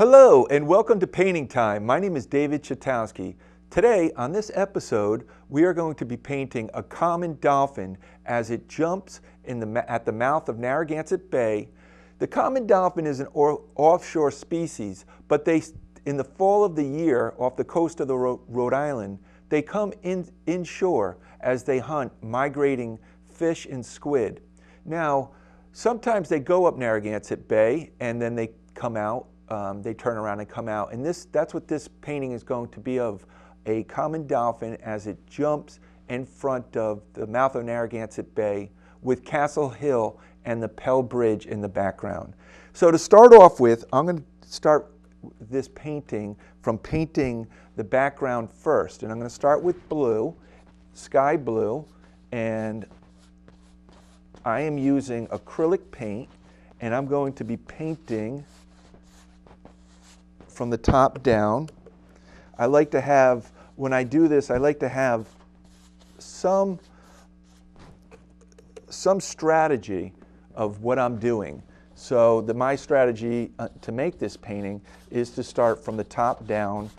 Hello and welcome to Painting Time. My name is David Chatowsky. Today on this episode we are going to be painting a common dolphin as it jumps at the mouth of Narragansett Bay. The common dolphin is an offshore species, but in the fall of the year off the coast of the Rhode Island, they come inshore as they hunt migrating fish and squid. Now, sometimes they go up Narragansett Bay and then they come out. They turn around and come out, and that's what this painting is going to be of, a common dolphin as it jumps in front of the mouth of Narragansett Bay with Castle Hill and the Pell Bridge in the background. So to start off with, I'm going to start this painting from painting the background first, and I'm going to start with blue, sky blue, and I am using acrylic paint, and I'm going to be painting from the top down. I like to have, when I do this, I like to have some strategy of what I'm doing. So my strategy to make this painting is to start from the top down,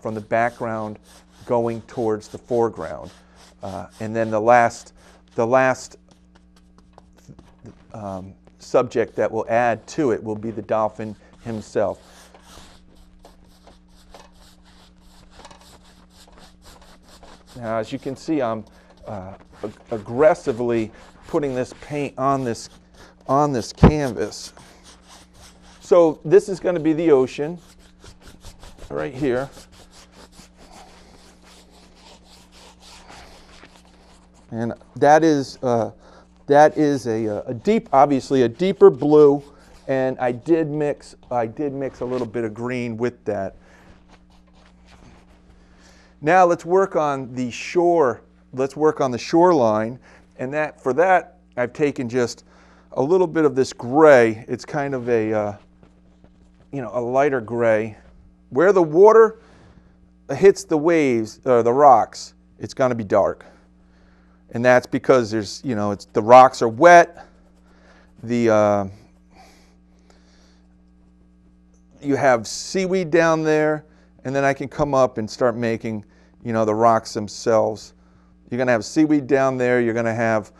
from the background going towards the foreground. And then the last subject that will add to it will be the dolphin himself. Now, as you can see, I'm aggressively putting this paint on this canvas. So this is going to be the ocean right here. And that is a deep, obviously a deeper blue, and I did mix a little bit of green with that. Now let's work on the shore. Let's work on the shoreline, and for that I've taken just a little bit of this gray. It's kind of a a lighter gray. Where the water hits the waves or the rocks, it's going to be dark, and that's because there's the rocks are wet. You have seaweed down there. And then I can come up and start making, the rocks themselves. You're going to have seaweed down there. You're going to have,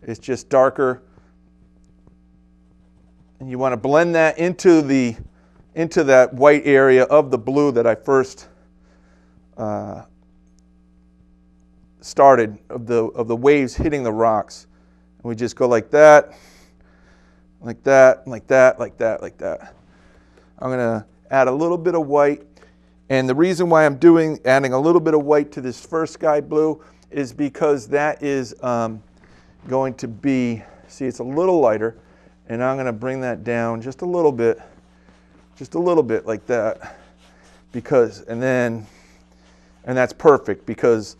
it's just darker. And you want to blend that into that white area of the blue that I first started, of the waves hitting the rocks. And we just go like that. Like that, like that, like that, like that. I'm going to add a little bit of white. And the reason why I'm adding a little bit of white to this first sky blue is because that is going to be, see, it's a little lighter. And I'm going to bring that down just a little bit like that. And that's perfect, because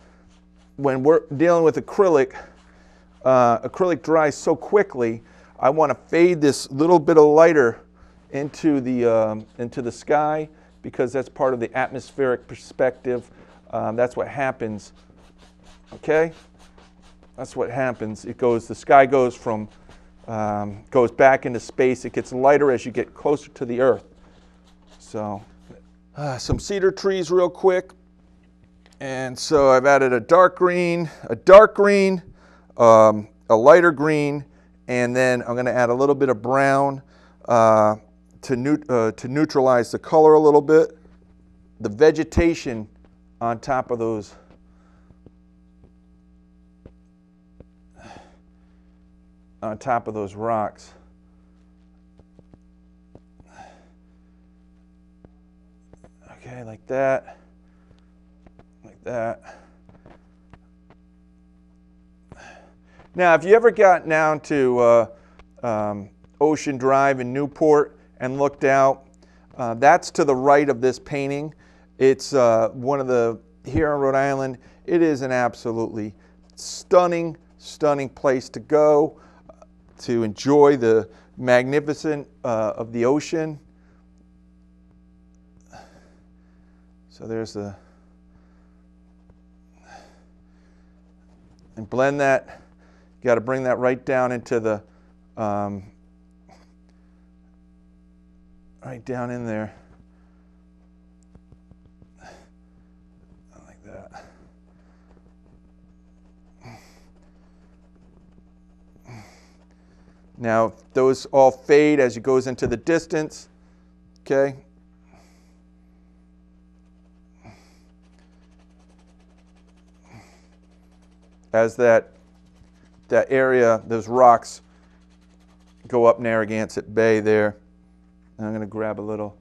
when we're dealing with acrylic, acrylic dries so quickly. I want to fade this little bit of lighter into the sky, because that's part of the atmospheric perspective. That's what happens. Okay, that's what happens. The sky goes back into space. It gets lighter as you get closer to the Earth. So, some cedar trees real quick, and so I've added a dark green, a lighter green. And then I'm going to add a little bit of brown to neutralize the color a little bit. The vegetation on top of those rocks. Okay, like that. Like that. Now, if you ever got down to Ocean Drive in Newport and looked out, that's to the right of this painting. It's here in Rhode Island. It is an absolutely stunning, stunning place to go to enjoy the magnificence of the ocean. So there's and blend that. You got to bring that right down into the right down in there. Like that. Now, those all fade as it goes into the distance, okay? As that area, those rocks go up Narragansett Bay there. And I'm going to grab a little.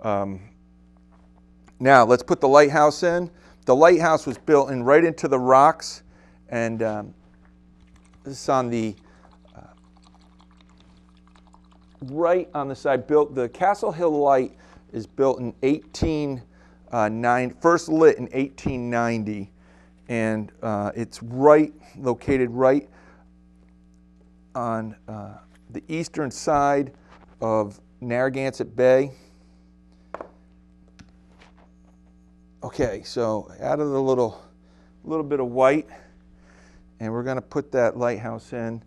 Now, let's put the lighthouse in. The lighthouse was built in right into the rocks, and this is on the right on the side. The Castle Hill Light is built in first lit in 1890, and it's located right on the eastern side of Narragansett Bay. Okay, so added a little bit of white, and we're going to put that lighthouse in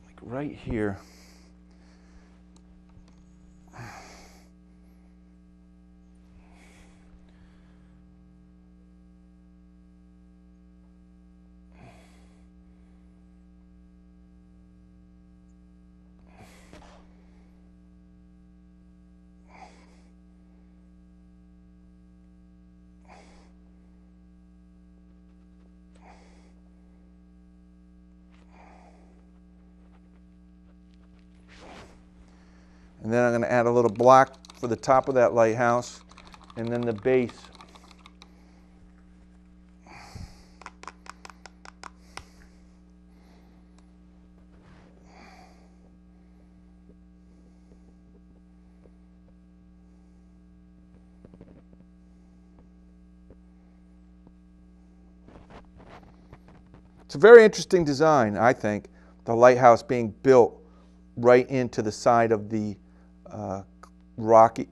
like right here. And then I'm going to add a little black for the top of that lighthouse, and then the base. It's a very interesting design, I think, the lighthouse being built right into the side of the rocky,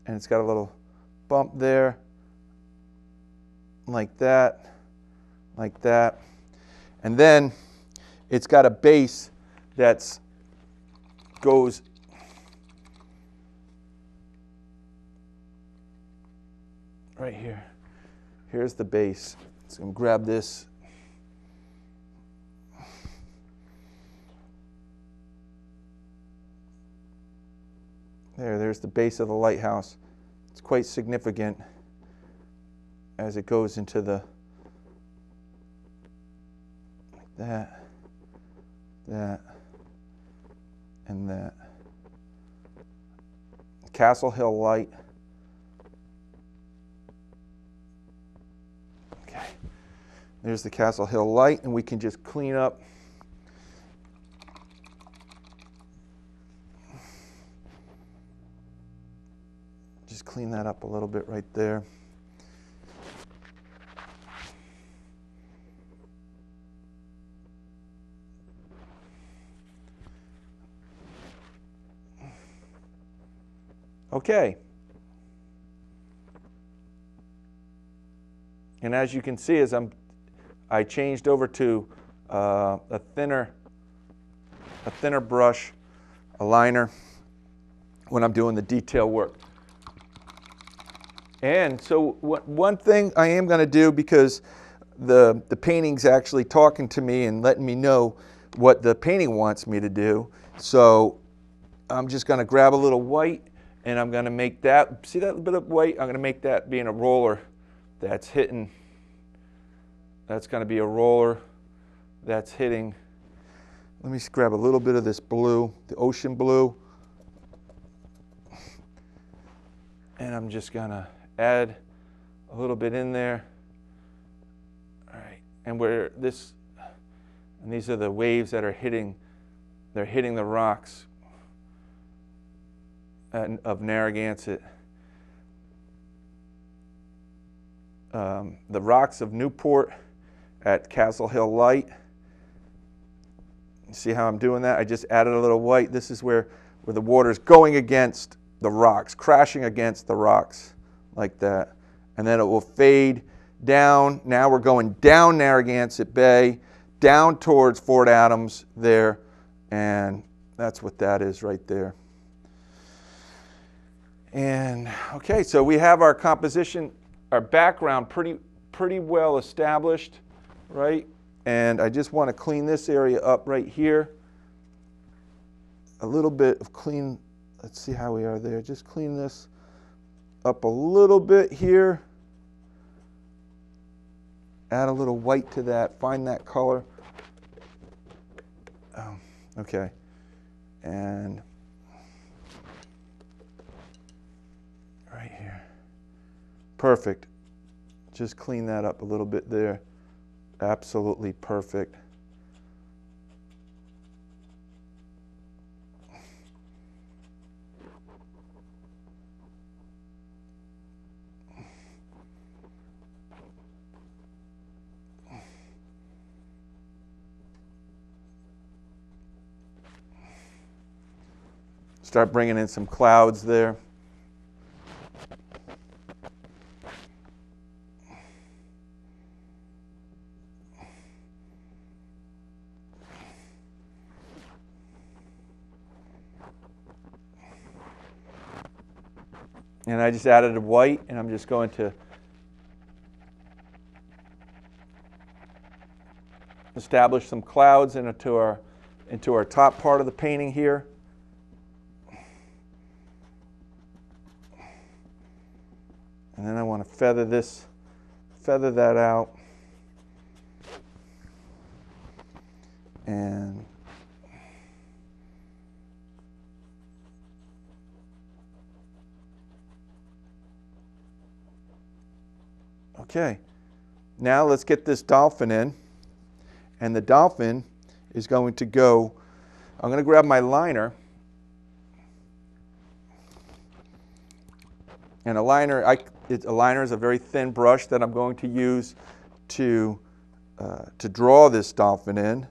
and it's got a little bump there, like that, and then it's got a base that goes right here. Here's the base. So I'm going to grab this. There's the base of the lighthouse. It's quite significant as it goes into the, like that, and that. Castle Hill Light. Okay, there's the Castle Hill Light, and we can just clean up. Just clean that up a little bit right there. Okay. And as you can see, as I changed over to a thinner brush, a liner, when I'm doing the detail work. And so one thing I am going to do, because the painting's actually talking to me and letting me know what the painting wants me to do, so I'm just going to grab a little white, and I'm going to make that, see that bit of white? I'm going to make that being a roller that's hitting. That's going to be a roller that's hitting. Let me just grab a little bit of this blue, the ocean blue. And I'm just going to add a little bit in there. All right. And these are the waves that are hitting, they're hitting the rocks of Narragansett. The rocks of Newport at Castle Hill Light. See how I'm doing that? I just added a little white. This is where the water's going against the rocks, crashing against the rocks like that. And then it will fade down. Now we're going down Narragansett Bay, down towards Fort Adams there, and that's what that is right there. And okay, so we have our composition, our background pretty well established, right? And I just want to clean this area up right here. A little bit of clean, let's see how we are there. Just clean this up a little bit here. Add a little white to that, find that color. Okay, and right here. Perfect. Just clean that up a little bit there. Absolutely perfect. Start bringing in some clouds there. And I just added a white, and I'm just going to establish some clouds into our top part of the painting here. And then I want to feather that out. And okay, now let's get this dolphin in. And the dolphin is going to go, I'm going to grab my liner. And a liner is a very thin brush that I'm going to use to draw this dolphin in.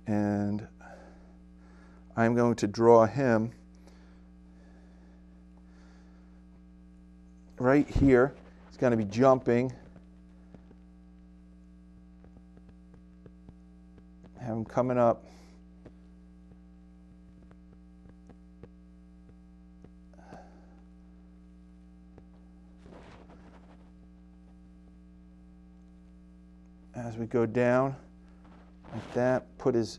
And I'm going to draw him right here. He's going to be jumping. Have him coming up. As we go down like that, put his,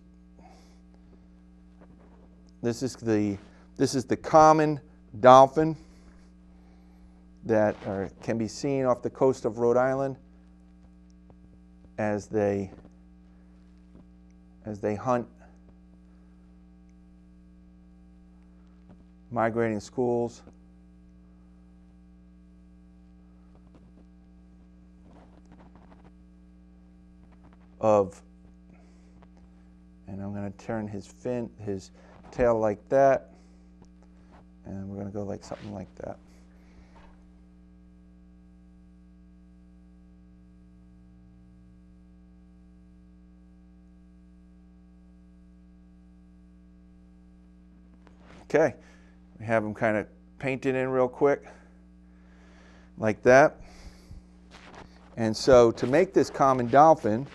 this is the common dolphin that can be seen off the coast of Rhode Island as they hunt migrating schools. And I'm going to turn his tail like that, and we're going to go like something like that. Okay, we have him kind of painted in real quick, like that. And so to make this common dolphin,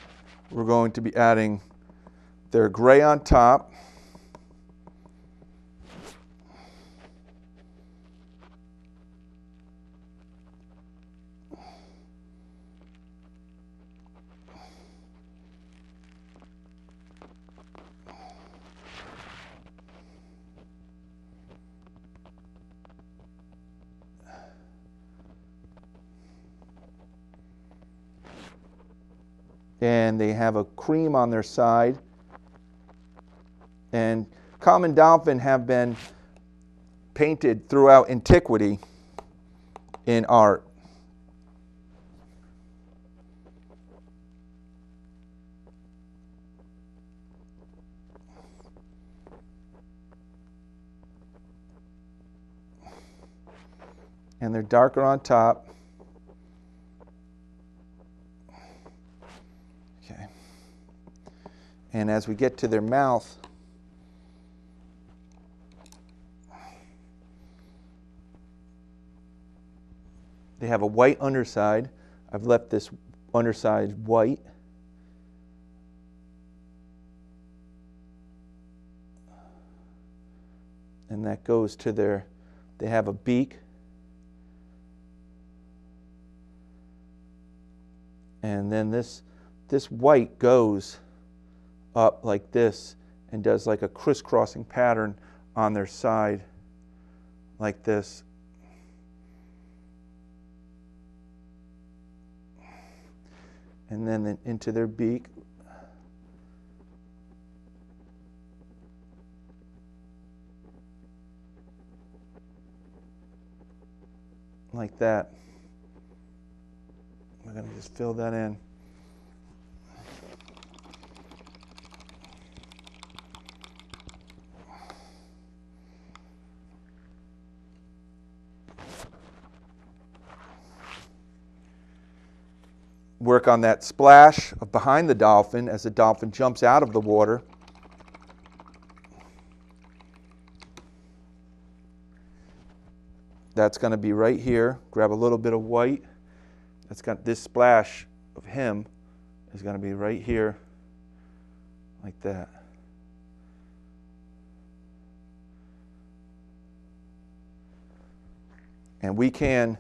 we're going to be adding their gray on top. And they have a cream on their side. And common dolphin have been painted throughout antiquity in art. And they're darker on top. Okay. And as we get to their mouth, they have a white underside. I've left this underside white. And that goes to they have a beak. And then this white goes up like this and does like a crisscrossing pattern on their side like this. And then into their beak. Like that. We're going to just fill that in. Work on that splash behind the dolphin as the dolphin jumps out of the water. That's going to be right here. Grab a little bit of white. That's got this splash of him is going to be right here, like that. And we can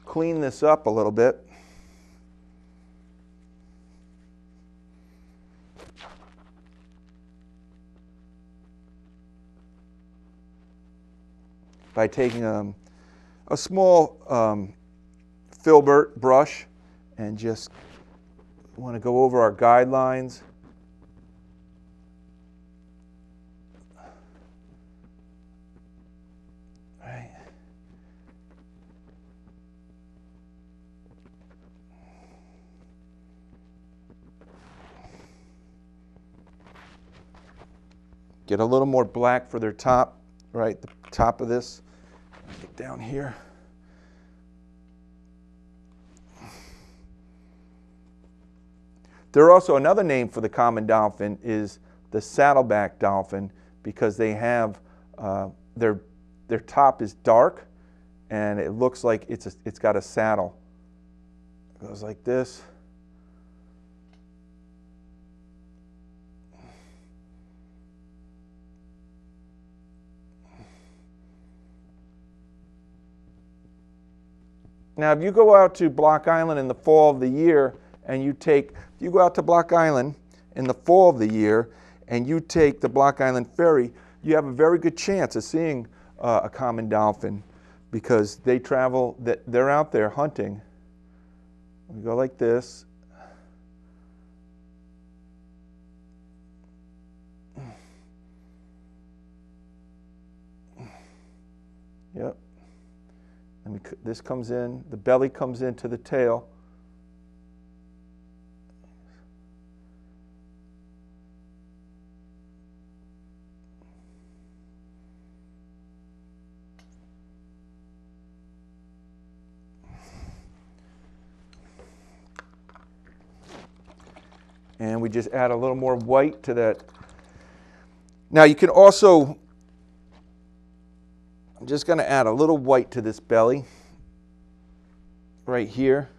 clean this up a little bit. By taking a small filbert brush and just want to go over our guidelines. Right. Get a little more black for their top, right, the top of this. Get down here. There are also another name for the common dolphin is the saddleback dolphin, because they have their top is dark and it looks like it's got a saddle. It goes like this. Now, if you go out to Block Island in the fall of the year and you go out to Block Island in the fall of the year and you take the Block Island ferry, you have a very good chance of seeing a common dolphin, because they travel, they're out there hunting. We go like this. Yep. And this comes in, the belly comes into the tail. And we just add a little more white to that. Now you can also, I'm just going to add a little white to this belly right here.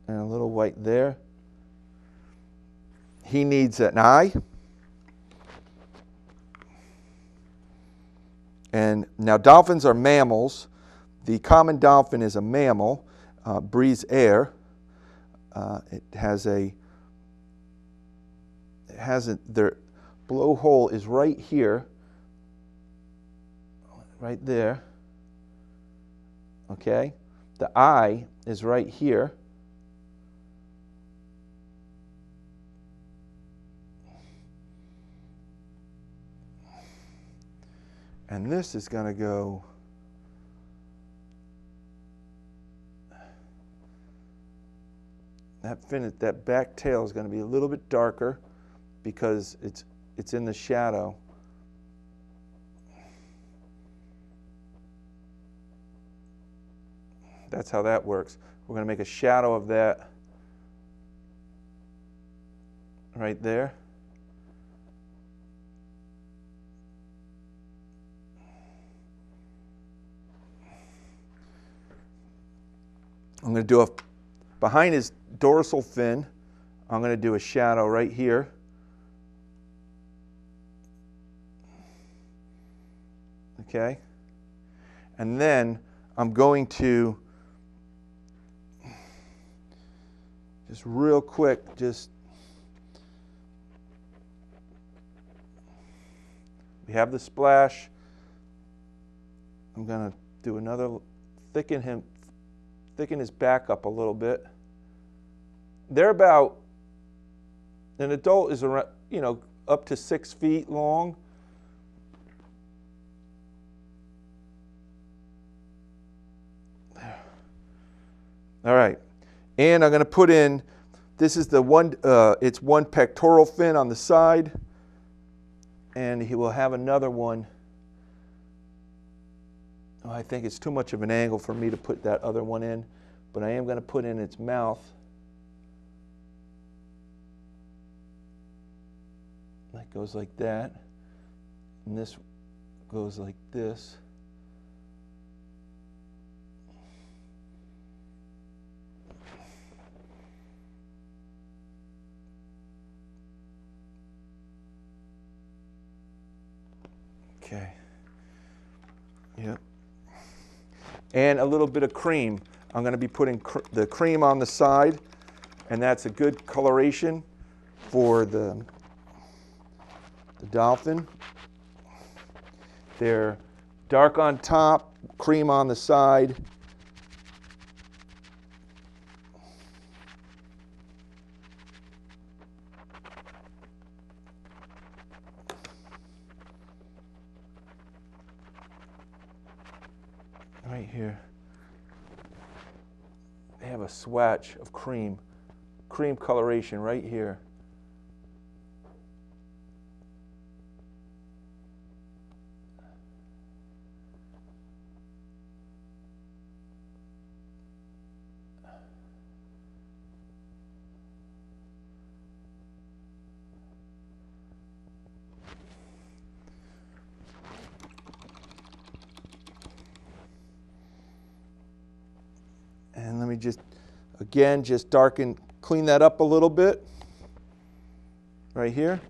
And a little white there. He needs an eye. And now dolphins are mammals. The common dolphin is a mammal, breathes air. Their blowhole is right here, right there. Okay, the eye is right here. And this is going to go that back tail is going to be a little bit darker because it's in the shadow. That's how that works. We're going to make a shadow of that right there. I'm going to do behind his dorsal fin, I'm going to do a shadow right here. okay? And then I'm going to just real quick, we have the splash. I'm going to do another, thicken his back up a little bit. They're about, an adult is around, you know, up to 6 feet long. All right, and I'm going to put in, this is the one, it's one pectoral fin on the side, and he will have another one. Oh, I think it's too much of an angle for me to put that other one in, but I am going to put in its mouth. That goes like that, and this goes like this. Okay. Yep. And a little bit of cream. I'm going to be putting the cream on the side, and that's a good coloration for the dolphin. They're dark on top, cream on the side. Right here, they have a swatch of cream coloration right here. And let me just, again, just darken, clean that up a little bit right here.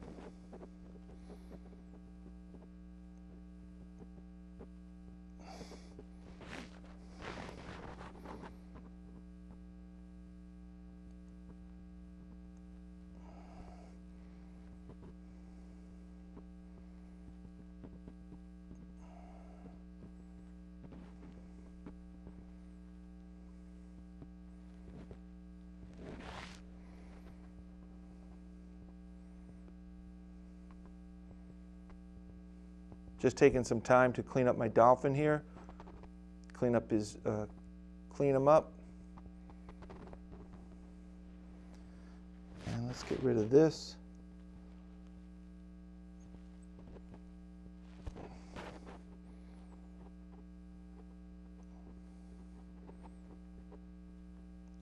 Just taking some time to clean up my dolphin here. Clean him up. And let's get rid of this.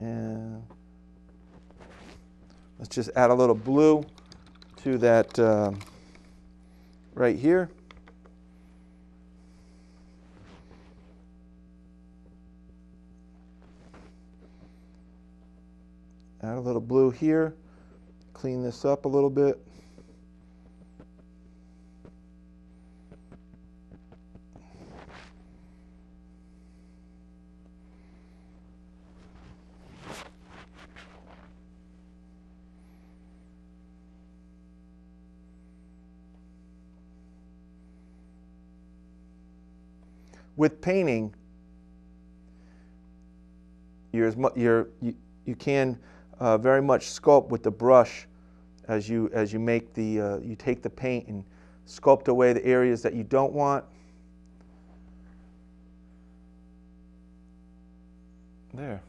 And let's just add a little blue to that right here. Add a little blue here, clean this up a little bit. With painting, you can very much sculpt with the brush as you make the you take the paint and sculpt away the areas that you don't want. There.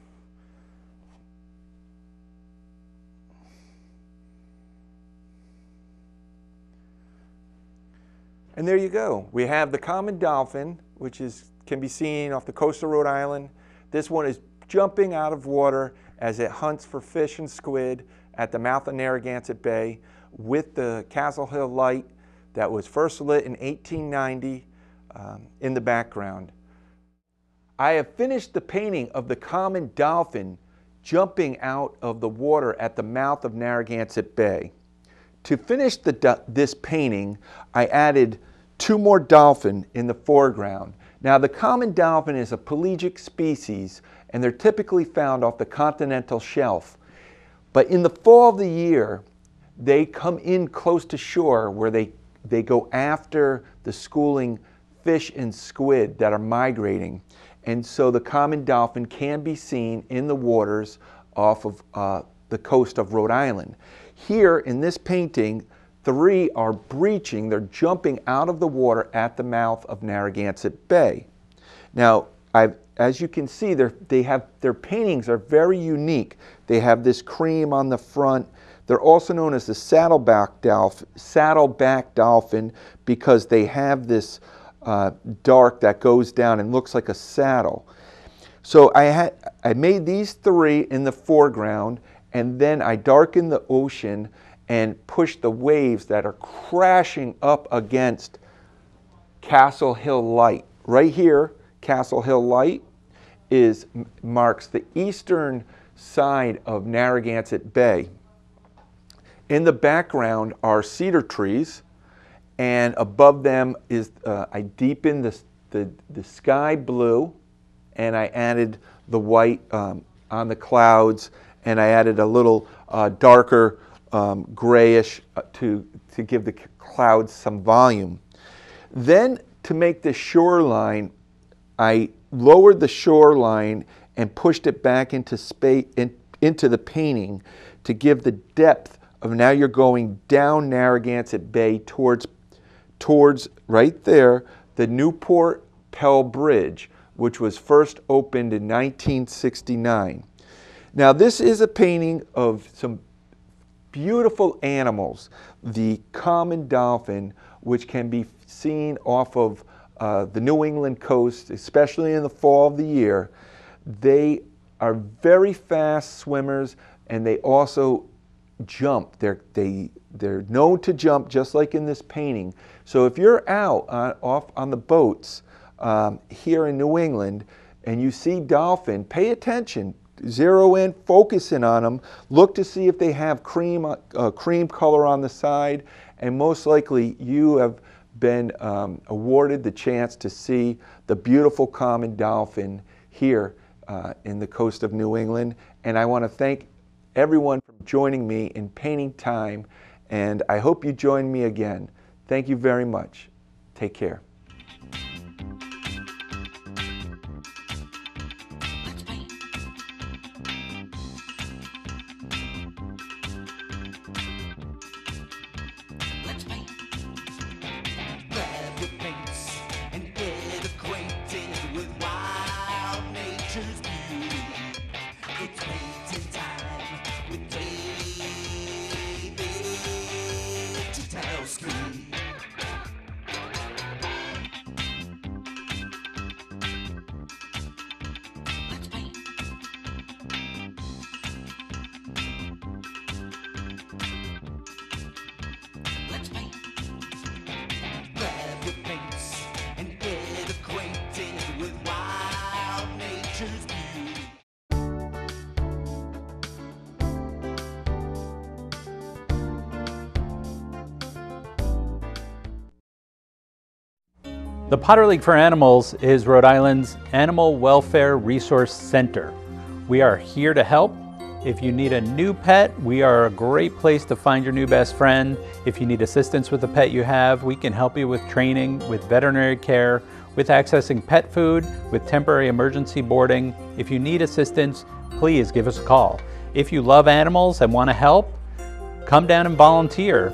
And there you go. We have the common dolphin, which can be seen off the coast of Rhode Island. This one is jumping out of water as it hunts for fish and squid at the mouth of Narragansett Bay with the Castle Hill light that was first lit in 1890 in the background. I have finished the painting of the common dolphin jumping out of the water at the mouth of Narragansett Bay. To finish this painting, I added two more dolphin in the foreground. Now the common dolphin is a pelagic species and they're typically found off the continental shelf. But in the fall of the year, they come in close to shore where they go after the schooling fish and squid that are migrating. And so the common dolphin can be seen in the waters off of the coast of Rhode Island. Here in this painting, three are breaching, they're jumping out of the water at the mouth of Narragansett Bay. Now, as you can see, their paintings are very unique. They have this cream on the front. They're also known as the saddleback dolphin because they have this dark that goes down and looks like a saddle. So I made these three in the foreground, and then I darkened the ocean and pushed the waves that are crashing up against Castle Hill Light. Right here, Castle Hill Light marks the eastern side of Narragansett Bay. In the background are cedar trees, and above them is I deepened the sky blue, and I added the white on the clouds, and I added a little darker grayish to give the clouds some volume. Then to make the shoreline, I lowered the shoreline and pushed it back into the painting to give the depth of, now you're going down Narragansett Bay towards right there, the Newport Pell Bridge, which was first opened in 1969. Now this is a painting of some beautiful animals. The common dolphin, which can be seen off of the New England coast, especially in the fall of the year. They are very fast swimmers, and they also jump. They're known to jump just like in this painting. So if you're out off on the boats here in New England and you see dolphin, pay attention. Zero in, focus in on them. Look to see if they have cream color on the side, and most likely you have been awarded the chance to see the beautiful common dolphin here in the coast of New England. And I want to thank everyone for joining me in Painting Time, and I hope you join me again. Thank you very much. Take care. It's painting time with David Chatowsky. Let's paint. Let's paint. Grab your paints and get acquainted with wild nature's beauty. The Potter League for Animals is Rhode Island's Animal Welfare Resource Center. We are here to help. If you need a new pet, we are a great place to find your new best friend. If you need assistance with the pet you have, we can help you with training, with veterinary care, with accessing pet food, with temporary emergency boarding. If you need assistance, please give us a call. If you love animals and want to help, come down and volunteer.